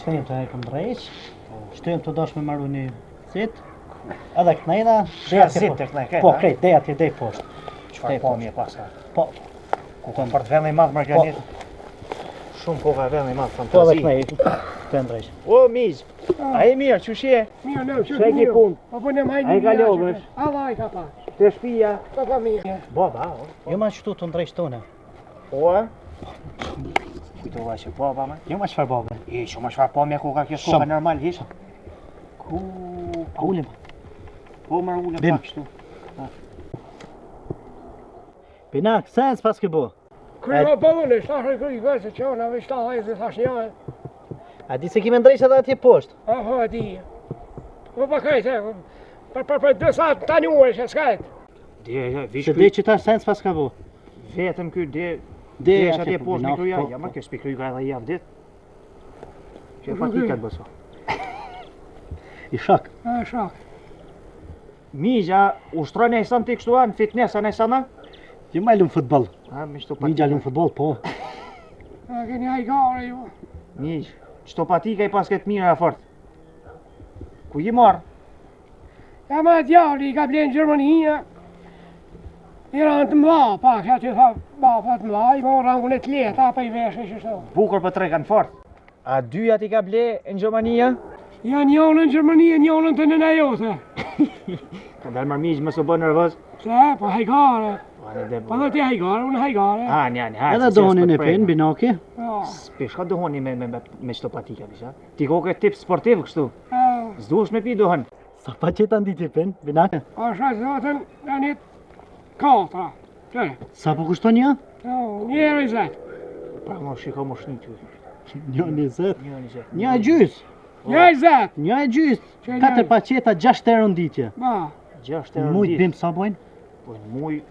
Shtojmë të hekëm drejq, shtojmë të dosh me marru një sit, edhe këtnejna, po krejt, dej atje, dej poshtë. Qëfar pomje pasa? Po. Kukon për të vend i madh Marganit. Shumë koka vend i madh Po edhe fantazi. këtnej, të ndrejq. O, miq, a e mirë, që shje? Mirë, Shë e ki punë? Po punem hajnë A i ka logësh? Allah i ka pa. Të shpia? Po pa mirë. Baba, Jo ma qëtu të ndrejq tone. o? Kujtova që baba me? Jo ma qëfar babe. Që ma shfar pomje koka kjo shkoka normal hish? Ku? Ullim. Po më ule Bim. pak shtu. Pinak, sens pas ke bo. Kërë po unë, shtash e kërë i gëzë që ona me shtash e zi thash një. A di se kime ndrejq edhe atje poshtë? Aho, e di. Po pa kajtë, për dësa tani uë që s'kajtë. Vish Se kuj, di që ta sens pas ka bo. vetëm kuj Dej Desh atje atje poshtë me Pinak, kryja, po, ja ma po. kjo s'pi kryja edhe javë dit. Që e patikat bëso. I shak. A, shak. Migja, ushtrojnë e sanë t'i kështu anë, fitnesa në sanë? Jo ma lumë futbol. A, mi shto Mi gja lumë futbol, po. A, keni hajgare ju. Migj, qëto patika i pas këtë mirë e fort. Ku i marë? Ja ma djali i ka blenë Gjermania. I ranë të mla, pak, ja që tha, bafa të mla, i ma rangun e të leta, pa i veshe që shto. Bukur për trekan fort. A dyja ti ka ble në Gjermania? Ja njënën Gjermania, njënën të nëna jote. Ka dalë marë migj, më së bë nervëz. Se, po hajgare. Po Po dhe ti hajgare, unë hajgare. ha, Edhe dohonin e pen, binaki. Ja, Pe, shka dohoni me qëto patika, bisha? Ti ko këtë tip sportiv kështu. ja. S'duhesh me pi dohon. Sa pa qeta ndi ti pen, binake. A shaj zotën, në një katra. Qëre? Sa po kushton një? Njerë i zetë. Pra mo shiko mo shni ty. Një 20. Një një që. Një e gjys. Një i zetë. Një e gjys. Që 4 një- pa qeta, 6 euro nditje. Ba, 6 euro Mujt ditë. bim sa bojnë? Po në muj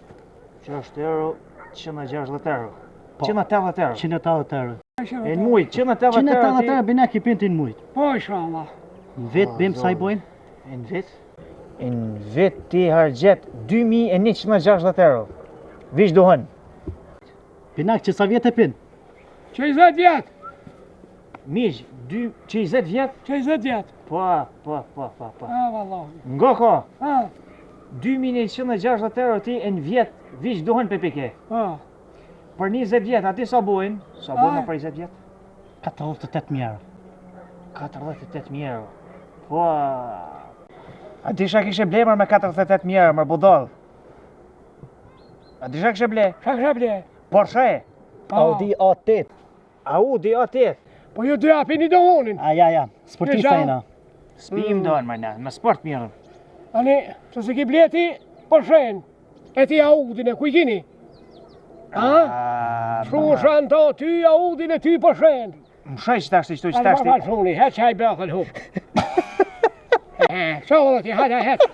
6 euro, 160 euro. Po. 180 euro. 180 euro. E në muj 180 euro. 180 euro binaki pintin mujt. po inshallah. Në vet bim sa i bojnë? Në vit? Në vit ti hargjet 2160 euro. Vish dohën. Binak që sa vjet e pin? Që i zetë vjetë. Miq, 20 vjet? Që i zetë vjetë. Po. A, vallahi. Nga ka, A, 2160 euro ti në vjet, vish dohën për pike. a. Për 20 vjet, ati sa bojnë? Sa bojnë për 20 vjet? 48.000 euro. 48.000 euro. Po... A ti shak ishe ble me 48.000 euro, mër budall? A ti shak ishe ble? Shak ble. Porsche, Audi A8. Audi A8. Po ju dy api një dohonin. A ja, sportista Gja. jena. Spim dohen më na, me sport mirë. Ani, që se ki bleti, Porschen. E ti Audin e ku i kini? A? Shru shanë to, ty Audin e ty Porschen. Më shaj që tashti, qëtu që Alë tashti. pa shuni, heq qaj bëthën hup. Shohë dhe ti, hajde, heq.